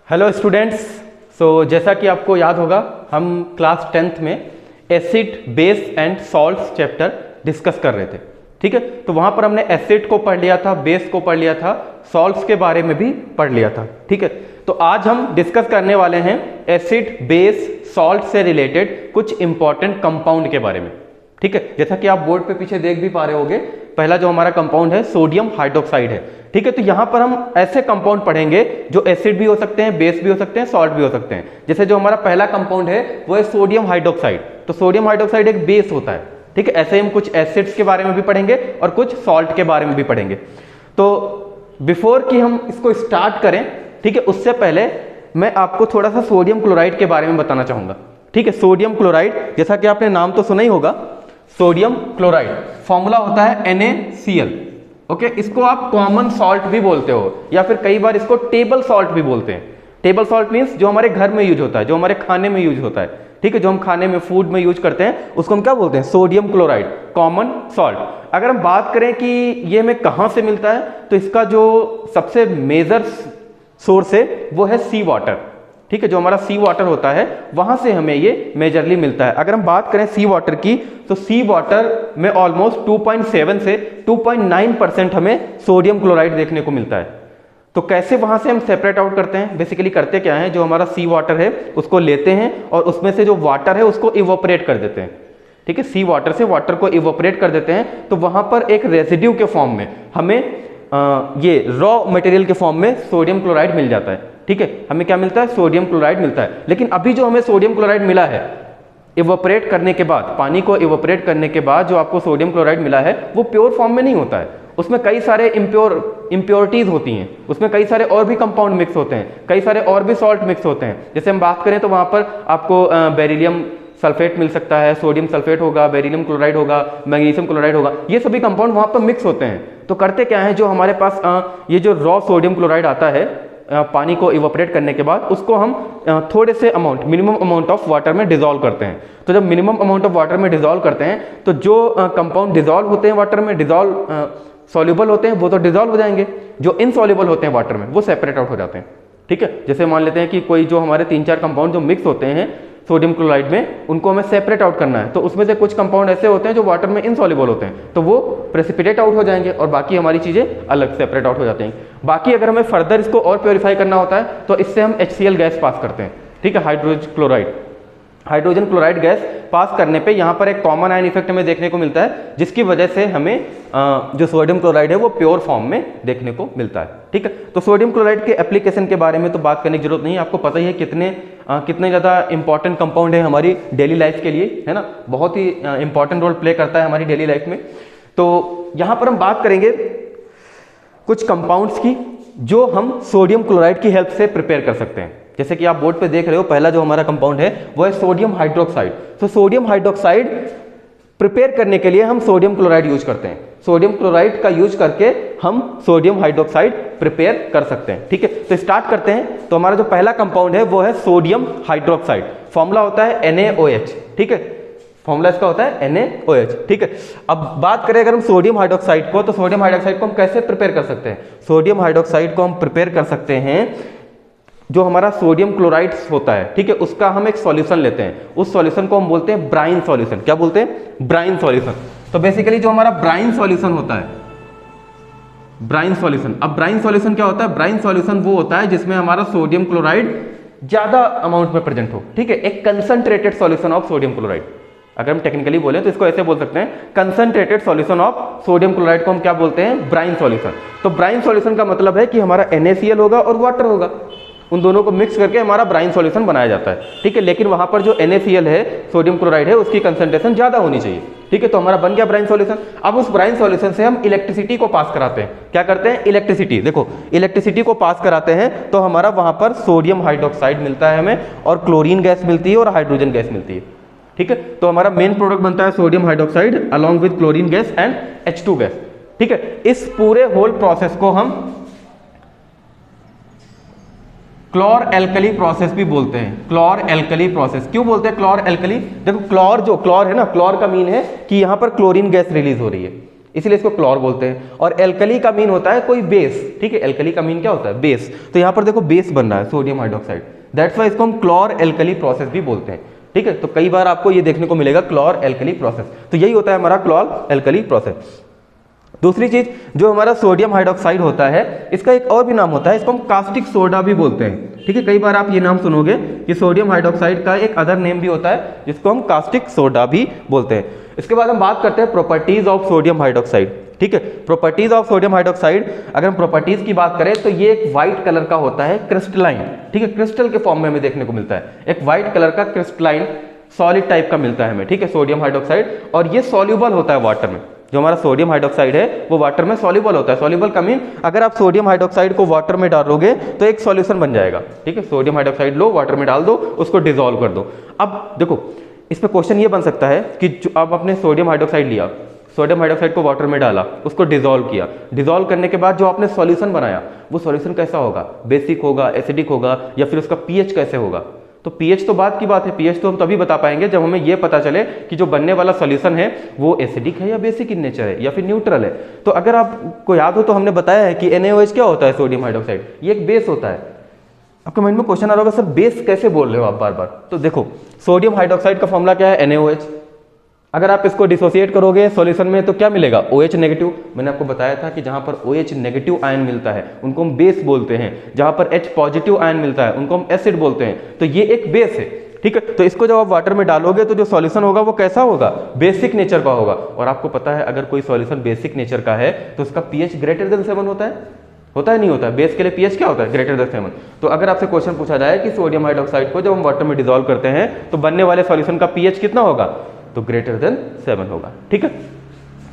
Hello students. जैसा कि आपको याद होगा हम क्लास 10th में acid base and salts chapter discuss कर रहे थे। ठीक है, तो वहाँ पर हमने एसिड को पढ़ लिया था, बेस को पढ़ लिया था, सॉल्ट्स के बारे में भी पढ़ लिया था। ठीक है, तो आज हम डिस्कस करने वाले हैं एसिड बेस सॉल्ट से रिलेटेड कुछ इंपॉर्टेंट कंपाउंड के बारे में। ठीक है, जैसा कि आप बोर्ड पे पीछे देख भी पा रहे होंगे, पहला जो हमारा कंपाउंड है सोडियम हाइड्रोक्साइड है। ठीक है, तो यहाँ पर हम ऐसे कंपाउंड पढ़ेंगे जो एसिड भी हो सकते हैं, बेस भी हो सकते हैं, सॉल्ट भी हो सकते हैं। जैसे जो हमारा पहला कंपाउंड है वो है सोडियम हाइड्रोक्साइड। तो सोडियम हाइड्रोक्साइड एक बेस होता है। ठीक है, ऐसे ही हम कुछ एसिड्स के बारे में भी पढ़ेंगे और कुछ सॉल्ट के बारे में भी पढ़ेंगे। तो बिफोर कि हम इसको स्टार्ट करें, ठीक है, उससे पहले मैं आपको थोड़ा सा सोडियम क्लोराइड के बारे में बताना चाहूंगा। ठीक है, सोडियम क्लोराइड, जैसा कि आपने नाम तो सुना ही होगा, सोडियम क्लोराइड फॉर्मूला होता है NaCl। ओके, इसको आप कॉमन सॉल्ट भी बोलते हो या फिर कई बार इसको टेबल सॉल्ट भी बोलते हैं। टेबल सॉल्ट मीन्स जो हमारे घर में यूज होता है, जो हमारे खाने में यूज होता है। ठीक है, जो हम खाने में फूड में यूज करते हैं उसको हम क्या बोलते हैं? Sodium chloride, common salt. अगर हम बात करें कि ये हमें कहाँ से मिलता है, तो इसका जो सबसे मेजर सोर्स है वो है सी वाटर। ठीक है, जो हमारा सी वाटर होता है वहां से हमें ये मेजरली मिलता है। अगर हम बात करें सी वाटर की, तो सी वाटर में ऑलमोस्ट 2.7 से 2.9% हमें सोडियम क्लोराइड देखने को मिलता है। तो कैसे वहां से हम सेपरेट आउट करते हैं? बेसिकली करते क्या है, जो हमारा सी वाटर है उसको लेते हैं और उसमें से जो वाटर है उसको इवोपरेट कर देते हैं। ठीक है, सी वाटर से वाटर को इवोपरेट कर देते हैं, तो वहां पर एक रेसिड्यू के फॉर्म में हमें ये रॉ मटेरियल के फॉर्म में सोडियम क्लोराइड मिल जाता है। ठीक है, हमें क्या मिलता है? सोडियम क्लोराइड मिलता है। लेकिन अभी जो हमें सोडियम क्लोराइड मिला है, इवोपरेट करने के बाद, पानी को इवोपरेट करने के बाद जो आपको सोडियम क्लोराइड मिला है वो प्योर फॉर्म में नहीं होता है। उसमें कई सारे इम्प्योरिटीज होती हैं, उसमें कई सारे और भी कंपाउंड मिक्स होते हैं, कई सारे और भी सॉल्ट मिक्स होते हैं। जैसे हम बात करें तो वहाँ पर आपको बेरिलियम सल्फेट मिल सकता है, सोडियम सल्फेट होगा, बेरिलियम क्लोराइड होगा, मैग्नीशियम क्लोराइड होगा, ये सभी कंपाउंड वहाँ पर मिक्स होते हैं। तो करते क्या है, जो हमारे पास ये जो रॉ सोडियम क्लोराइड आता है पानी को इवोपरेट करने के बाद, उसको हम थोड़े से amount, minimum amount of water में डिजोल्व करते हैं। तो जब मिनिमम अमाउंट ऑफ वाटर में डिजोल्व करते हैं तो जो कंपाउंड डिजोल्व होते हैं वाटर में, सॉल्युबल होते हैं, वो तो डिजोल्व हो जाएंगे। जो इनसॉल्युबल होते हैं वाटर में वो सेपरेट आउट हो जाते हैं। ठीक है, जैसे मान लेते हैं कि कोई जो हमारे 3-4 कंपाउंड जो मिक्स होते हैं सोडियम क्लोराइड में, उनको हमें सेपरेट आउट करना है, तो उसमें से कुछ कंपाउंड ऐसे होते हैं जो वाटर में इनसॉल्युबल होते हैं, तो वो प्रेसिपिटेट आउट हो जाएंगे और बाकी हमारी चीजें अलग सेपरेट आउट हो जाती हैं। बाकी अगर हमें फर्दर इसको और प्योरीफाई करना होता है तो इससे हम HCl गैस पास करते हैं। ठीक है, हाइड्रोजन क्लोराइड गैस पास करने पे यहाँ पर एक कॉमन आयन इफेक्ट हमें देखने को मिलता है, जिसकी वजह से हमें जो सोडियम क्लोराइड है वो प्योर फॉर्म में देखने को मिलता है। ठीक है, तो सोडियम क्लोराइड के एप्लीकेशन के बारे में तो बात करने की जरूरत नहीं है, आपको पता ही है कितने ज़्यादा इंपॉर्टेंट कंपाउंड है हमारी डेली लाइफ के लिए, है ना, बहुत ही इंपॉर्टेंट रोल प्ले करता है हमारी डेली लाइफ में। तो यहाँ पर हम बात करेंगे कुछ कंपाउंड्स की जो हम सोडियम क्लोराइड की हेल्प से प्रिपेयर कर सकते हैं। जैसे कि आप बोर्ड पे देख रहे हो, पहला जो हमारा कंपाउंड है वो है सोडियम हाइड्रोक्साइड। तो सोडियम हाइड्रोक्साइड प्रिपेयर करने के लिए हम सोडियम क्लोराइड यूज करते हैं। सोडियम क्लोराइड का यूज करके हम सोडियम हाइड्रोक्साइड प्रिपेयर कर सकते हैं। ठीक है, तो स्टार्ट करते हैं। तो हमारा जो पहला कंपाउंड है वो है सोडियम हाइड्रोक्साइड। फॉर्मूला होता है NaOH। ठीक है, फॉर्मूला इसका होता है NaOH। ठीक है, अब बात करें अगर हम सोडियम हाइड्रोक्साइड को, तो सोडियम हाइड्रोक्साइड को हम कैसे प्रिपेयर कर सकते हैं? सोडियम हाइड्रोक्साइड को हम प्रिपेयर कर सकते हैं, जो हमारा सोडियम क्लोराइड होता है, ठीक है, उसका हम एक सॉल्यूशन लेते हैं। उस सॉल्यूशन को हम बोलते हैं ब्राइन सॉल्यूशन। क्या बोलते हैं? Brine solution. तो बेसिकली जो हमारा ब्राइन सॉल्यूशन होता है, ब्राइन सॉल्यूशन, अब ब्राइन सॉल्यूशन क्या होता है? ब्राइन सॉल्यूशन वो होता है जिसमें हमारा सोडियम क्लोराइड ज्यादा अमाउंट में प्रेजेंट हो। ठीक है, एक concentrated solution of sodium chloride. अगर हम टेक्निकली बोले तो इसको ऐसे बोल सकते हैं, concentrated solution of sodium chloride को हम क्या बोलते हैं? Brine solution. तो ब्राइन सॉल्यूशन का मतलब है कि हमारा NaCl होगा और वाटर होगा, उन दोनों को मिक्स करके हमारा ब्राइन सॉल्यूशन बनाया जाता है। ठीक है, लेकिन वहां पर जो NaCl है, सोडियम क्लोराइड है, उसकी कंसंट्रेशन ज्यादा होनी चाहिए। ठीक है, तो हमारा बन गया ब्राइन सॉल्यूशन। अब उस ब्राइन सॉल्यूशन से हम इलेक्ट्रिसिटी को पास कराते हैं। क्या करते हैं? इलेक्ट्रिसिटी। देखो, इलेक्ट्रिसिटी को पास कराते हैं तो हमारा वहां पर सोडियम हाइड्रोक्साइड मिलता है हमें, और क्लोरीन गैस मिलती है और हाइड्रोजन गैस मिलती है। ठीक है, तो हमारा मेन प्रोडक्ट बनता है sodium hydroxide along with chlorine gas and H2 gas. ठीक है, इस पूरे होल प्रोसेस को हम क्लोर एल्कली प्रोसेस भी बोलते हैं। क्लोर एल्कली प्रोसेस क्यों बोलते हैं क्लोर एल्कली? देखो, क्लोर जो क्लोर है ना, क्लोर का मीन है कि यहाँ पर क्लोरीन गैस रिलीज हो रही है। इसलिए इसको क्लोर बोलते हैं। और एल्कली का मीन होता है कोई बेस, ठीक है, एल्कली का मीन क्या होता है, बेस। तो यहाँ पर देखो बेस बन रहा है सोडियम हाइड्रोक्साइड, दैट्स वाई इसको हम क्लोर एल्कली प्रोसेस भी बोलते हैं, ठीक है। तो कई बार आपको ये देखने को मिलेगा क्लोर एल्कली प्रोसेस, तो यही होता है हमारा क्लोर एल्कली प्रोसेस। दूसरी चीज जो हमारा सोडियम हाइड्रोक्साइड होता है, इसका एक और भी नाम होता है, इसको हम कास्टिक सोडा भी बोलते हैं, ठीक है। कई बार आप ये नाम सुनोगे कि सोडियम हाइड्रोक्साइड का एक अदर नेम भी होता है जिसको हम कास्टिक सोडा भी बोलते हैं। इसके बाद हम बात करते हैं प्रॉपर्टीज ऑफ सोडियम हाइड्रोक्साइड, ठीक है। प्रॉपर्टीज ऑफ सोडियम हाइड्रोक्साइड, अगर हम प्रॉपर्टीज की बात करें तो ये एक व्हाइट कलर का होता है, क्रिस्टलाइन, ठीक है, क्रिस्टल के फॉर्म में हमें देखने को मिलता है, एक व्हाइट कलर का क्रिस्टलाइन सॉलिड टाइप का मिलता है हमें, ठीक है, सोडियम हाइड्रोक्साइड। और ये सॉल्युबल होता है वाटर में, जो हमारा सोडियम हाइड्रोक्साइड है वो वाटर में सॉल्युबल होता है। सॉल्युबल का मीन अगर आप सोडियम हाइड्रोक्साइड को वाटर में डालोगे तो एक सॉल्यूशन बन जाएगा, ठीक है। सोडियम हाइड्रोक्साइड लो, वाटर में डाल दो, उसको डिसॉल्व कर दो। अब देखो इस पे क्वेश्चन ये बन सकता है कि अब आपने सोडियम हाइड्रोक्साइड लिया, सोडियम हाइड्रोक्साइड को वाटर में डाला, उसको डिसॉल्व किया, डिसॉल्व करने के बाद जो आपने सॉल्यूशन बनाया वो सॉल्यूशन कैसा होगा, बेसिक होगा, एसिडिक होगा, या फिर उसका पीएच कैसे होगा। तो पीएच तो बात की बात है, पीएच तो हम तभी बता पाएंगे जब हमें ये पता चले कि जो बनने वाला सॉल्यूशन है वो एसिडिक है या बेसिक इन नेचर है या फिर न्यूट्रल है। तो अगर आपको याद हो तो हमने बताया है कि NaOH क्या होता है, सोडियम हाइड्रोक्साइड, ये एक बेस होता है। आपके माइंड में क्वेश्चन आ रहा होगा सर बेस कैसे बोल रहे हो आप बार बार, तो देखो सोडियम हाइड्रोक्साइड का फॉर्मूला क्या है, NaOH। अगर आप इसको डिसोसिएट करोगे सॉल्यूशन में तो क्या मिलेगा, OH नेगेटिव। मैंने आपको बताया था कि जहां पर OH नेगेटिव आयन मिलता है उनको हम बेस बोलते हैं, जहां पर H पॉजिटिव आयन मिलता है उनको हम एसिड बोलते हैं। तो ये एक बेस है, ठीक है। तो इसको जब आप वाटर में डालोगे तो जो सॉल्यूशन होगा वो कैसा होगा, बेसिक नेचर का होगा। और आपको पता है अगर कोई सॉल्यूशन बेसिक नेचर का है तो उसका पीएच ग्रेटर देन 7 होता है नहीं होता है, बेस के लिए पीएच क्या होता है, ग्रेटर देन 7। तो अगर आपसे क्वेश्चन पूछा जाए कि सोडियम हाइड्रोक्साइड को जब हम वाटर में डिसॉल्व करते हैं तो बनने वाले सॉल्यूशन का पीएच कितना होगा, तो ग्रेटर देन 7 होगा, ठीक है।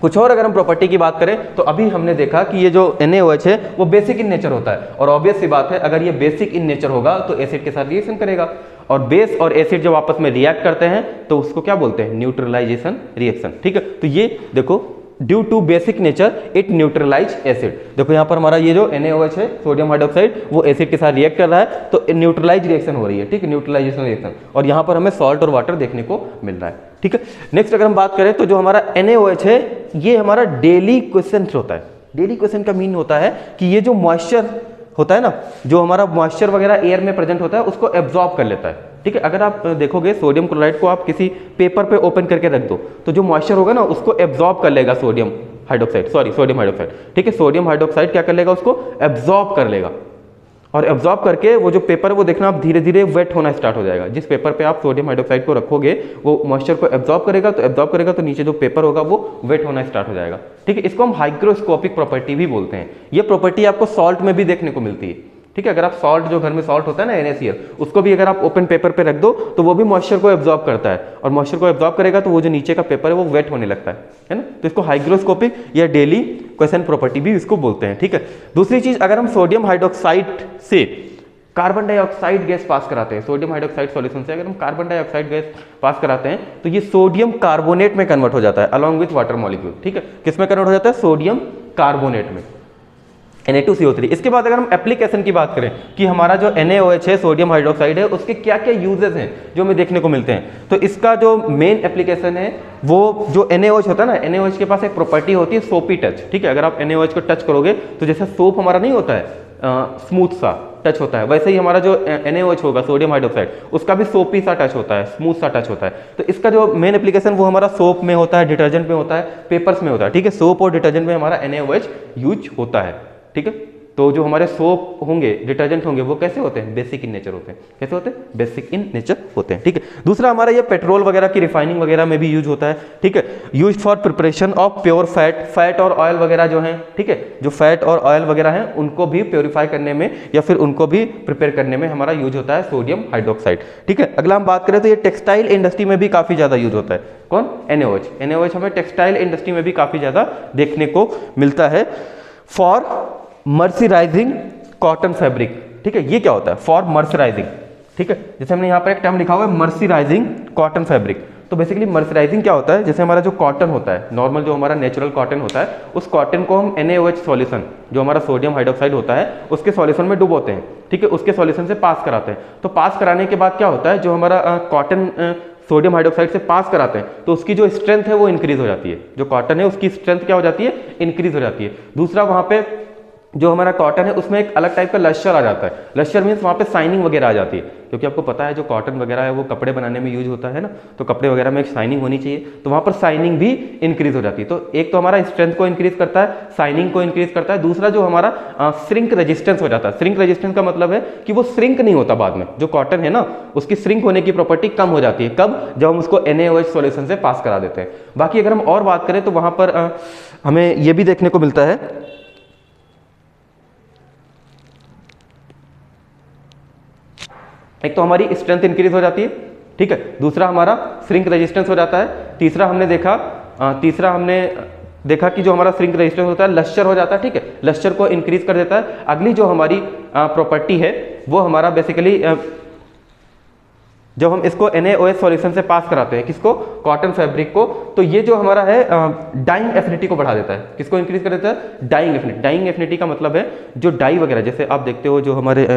कुछ और अगर हम प्रॉपर्टी की बात करें तो अभी हमने देखा कि ये जो NaOH है वो बेसिक इन नेचर होता है, और ऑब्वियस सी बात है अगर ये बेसिक इन नेचर होगा तो एसिड के साथ रिएक्शन करेगा, और बेस और एसिड जब आपस में रिएक्ट करते हैं तो उसको क्या बोलते हैं, न्यूट्रलाइजेशन रिएक्शन, ठीक है। तो ये देखो due to basic nature it neutralize acid. देखो यहाँ पर हमारा ये जो NaOH है सोडियम हाइड्रोक्साइड वो एसिड के साथ रिएक्ट कर रहा है तो न्यूट्रलाइज रिएक्शन हो रही है, ठीक है, न्यूट्रलाइजेशन रिएक्शन। और यहाँ पर हमें सॉल्ट और वाटर देखने को मिल रहा है, ठीक है। नेक्स्ट अगर हम बात करें तो जो हमारा NaOH है ये हमारा डेली क्वेश्चन होता है। डेली क्वेश्चन का मीन होता है कि ये जो मॉइस्चर होता है ना, जो हमारा मॉइस्चर वगैरह एयर में प्रेजेंट होता है उसको एब्जॉर्ब कर लेता है, ठीक है। अगर आप देखोगे सोडियम क्लोराइड को आप किसी पेपर पे ओपन करके रख दो तो जो मॉइस्चर होगा ना उसको एब्जॉर्ब कर लेगा सोडियम हाइड्रोक्साइड, ठीक है। सोडियम हाइड्रोक्साइड क्या कर लेगा, उसको एब्जॉर्ब कर लेगा, और एब्जॉर्ब करके वो जो पेपर है वो देखना आप धीरे धीरे वेट होना स्टार्ट हो जाएगा। जिस पेपर पे आप सोडियम हाइड्रोक्साइड को रखोगे वो मॉइस्चर को एब्जॉर्ब करेगा तो नीचे जो पेपर होगा वो वेट होना स्टार्ट हो जाएगा, ठीक है। इसको हम हाइग्रोस्कोपिक प्रॉपर्टी भी बोलते हैं। ये प्रॉपर्टी आपको सॉल्ट में भी देखने को मिलती है, ठीक है। अगर आप सॉल्ट, जो घर में सॉल्ट होता है ना NaCl, उसको भी अगर आप ओपन पेपर पे रख दो तो वो भी मॉइस्चर को एब्जॉर्ब करता है, और मॉइस्चर को एब्जॉर्ब करेगा तो वो जो नीचे का पेपर है वो वेट होने लगता है ना। तो इसको हाइग्रोस्कोपिक या डेली क्वेश्चन प्रॉपर्टी भी इसको बोलते हैं, ठीक है। दूसरी चीज, अगर हम सोडियम हाइड्रोक्साइड से कार्बन डाइऑक्साइड गैस पास कराते हैं, सोडियम हाइड्रोक्साइड सॉल्यूशन से अगर हम कार्बन डाइऑक्साइड गैस पास कराते हैं तो ये सोडियम कार्बोनेट में कन्वर्ट हो जाता है अलॉन्ग विथ वाटर मॉलिक्यूल, ठीक है। किस में कन्वर्ट हो जाता है, सोडियम कार्बोनेट में, Na2CO3। इसके बाद अगर हम एप्लीकेशन की बात करें कि हमारा जो NaOH है सोडियम हाइड्रोक्साइड है उसके क्या क्या यूजेस हैं जो हमें देखने को मिलते हैं, तो इसका जो मेन एप्लीकेशन है वो जो NaOH होता है ना, NaOH के पास एक प्रॉपर्टी होती है सोपी टच, ठीक है। अगर आप NaOH को टच करोगे तो जैसे सोप हमारा नहीं होता है स्मूथ सा टच होता है, वैसे ही हमारा जो NaOH होगा सोडियम हाइड्रोक्साइड उसका भी सोपी सा टच होता है, स्मूथ सा टच होता है। तो इसका जो मेन एप्लीकेशन वो हमारा सोप में होता है, डिटर्जेंट में होता है, पेपर्स में होता है, ठीक है। सोप और डिटर्जेंट में हमारा NaOH यूज होता है, ठीक है। तो जो हमारे सोप होंगे, डिटर्जेंट होंगे, वो कैसे होते हैं, बेसिक इन नेचर होते हैं। कैसे होते हैं, बेसिक इन नेचर होते हैं, ठीक है। दूसरा हमारा ये पेट्रोल वगैरह की रिफाइनिंग वगैरह में भी यूज होता है, ठीक है। Use for preparation of pure fat और ऑयल वगैरह जो हैं, ठीक है, जो फैट और ऑयल वगैरह हैं उनको भी प्योरीफाई करने में या फिर उनको भी प्रिपेयर करने में हमारा यूज होता है सोडियम हाइड्रोक्साइड, ठीक है। अगला हम बात करें तो ये टेक्सटाइल इंडस्ट्री में भी काफी ज्यादा यूज होता है। कौन, NaOH हमें टेक्सटाइल इंडस्ट्री में भी काफी ज्यादा देखने को मिलता है। फॉर मर्सराइजिंग कॉटन फैब्रिक, ठीक है। ये क्या होता है, फॉर मर्सराइजिंग, ठीक है। जैसे हमने यहाँ पर एक टर्म लिखा हुआ है मर्सराइजिंग कॉटन फैब्रिक, तो बेसिकली मर्सराइजिंग क्या होता है, जैसे हमारा जो कॉटन होता है, नॉर्मल जो हमारा नेचुरल कॉटन होता है, उस कॉटन को हम NaOH सॉल्यूशन, जो हमारा सोडियम हाइड्रोक्साइड होता है, उसके सॉल्यूशन में डुबोते हैं, ठीक है, उसके सॉल्यूशन से पास कराते हैं। तो पास कराने के बाद क्या होता है, जो हमारा कॉटन सोडियम हाइड्रोक्साइड से पास कराते हैं तो उसकी जो स्ट्रेंथ है वो इंक्रीज हो जाती है, जो कॉटन है उसकी स्ट्रेंथ क्या हो जाती है, इंक्रीज हो जाती है। दूसरा वहाँ पे जो हमारा कॉटन है उसमें एक अलग टाइप का लश्चर आ जाता है, लश्चर मीन्स वहाँ पे शाइनिंग वगैरह आ जाती है, क्योंकि आपको पता है जो कॉटन वगैरह है वो कपड़े बनाने में यूज होता है ना, तो कपड़े वगैरह में एक शाइनिंग होनी चाहिए, तो वहाँ पर शाइनिंग भी इंक्रीज हो जाती है। तो एक तो हमारा स्ट्रेंथ को इंक्रीज करता है, शाइनिंग को इंक्रीज करता है। दूसरा जो हमारा श्रिंक रेजिस्टेंस हो जाता है, श्रिंक रेजिस्टेंस का मतलब है कि वो श्रिंक नहीं होता बाद में, जो कॉटन है ना उसकी श्रिंक होने की प्रॉपर्टी कम हो जाती है, कब, जब हम उसको NaOH सॉल्यूशन से पास करा देते हैं। बाकी अगर हम और बात करें तो वहाँ पर हमें ये भी देखने को मिलता है, एक तो हमारी स्ट्रेंथ इंक्रीज हो जाती है, ठीक है, दूसरा हमारा श्रिंक रेजिस्टेंस हो जाता है, तीसरा हमने देखा कि जो हमारा श्रिंक रेजिस्टेंस होता है लश्चर हो जाता है, ठीक है, लश्चर को इंक्रीज कर देता है। अगली जो हमारी प्रॉपर्टी है वो हमारा बेसिकली जब हम इसको NaOH सॉल्यूशन से पास कराते हैं, किसको, कॉटन फैब्रिक को, तो ये जो हमारा है डाइंग एफिनिटी को बढ़ा देता है, किसको इंक्रीज कर देता है, डाइंग एफिनिटी। डाइंग एफिनिटी का मतलब है जो डाई वगैरह, जैसे आप देखते हो जो हमारे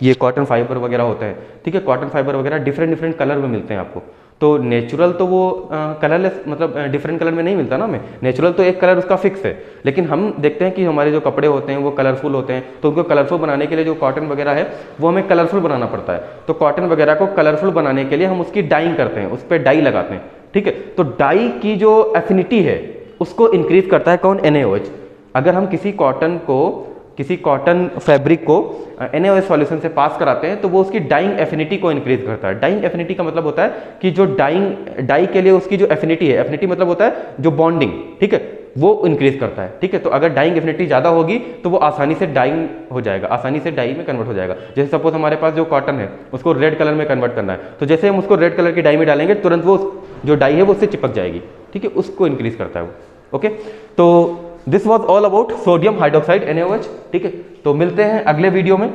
ये कॉटन फाइबर वगैरह होते हैं, ठीक है, कॉटन फाइबर वगैरह डिफरेंट कलर में मिलते हैं आपको, तो नेचुरल तो वो कलरलेस मतलब डिफरेंट कलर में नहीं मिलता ना हमें, नेचुरल तो एक कलर उसका फिक्स है, लेकिन हम देखते हैं कि हमारे जो कपड़े होते हैं वो कलरफुल होते हैं, तो उनको कलरफुल बनाने के लिए जो कॉटन वगैरह है वो हमें कलरफुल बनाना पड़ता है, तो कॉटन वगैरह को कलरफुल बनाने के लिए हम उसकी डाइंग करते हैं, उस पर डाई लगाते हैं, ठीक है, तो डाई की जो एफिनिटी है उसको इंक्रीज करता है कौन, NaOH। अगर हम किसी कॉटन फैब्रिक को NaOH सॉल्यूशन से पास कराते हैं तो वो उसकी डाइंग एफिनिटी को इंक्रीज करता है। डाइंग एफिनिटी का मतलब होता है कि जो डाई के लिए उसकी जो एफिनिटी है, एफिनिटी मतलब होता है जो बॉन्डिंग, ठीक है, वो इंक्रीज करता है, ठीक है, तो अगर डाइंग एफिनिटी ज़्यादा होगी तो वो आसानी से डाइंग हो जाएगा, आसानी से डाई में कन्वर्ट हो जाएगा। जैसे सपोज हमारे पास जो कॉटन है उसको रेड कलर में कन्वर्ट करना है, तो जैसे हम उसको रेड कलर की डाई में डालेंगे तुरंत वो जो डाई है वो उससे चिपक जाएगी, ठीक है, उसको इंक्रीज करता है वो। ओके, तो this was all about sodium hydroxide NaOH, ठीक है, तो मिलते हैं अगले वीडियो में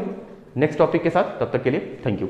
नेक्स्ट टॉपिक के साथ, तब तक के लिए थैंक यू।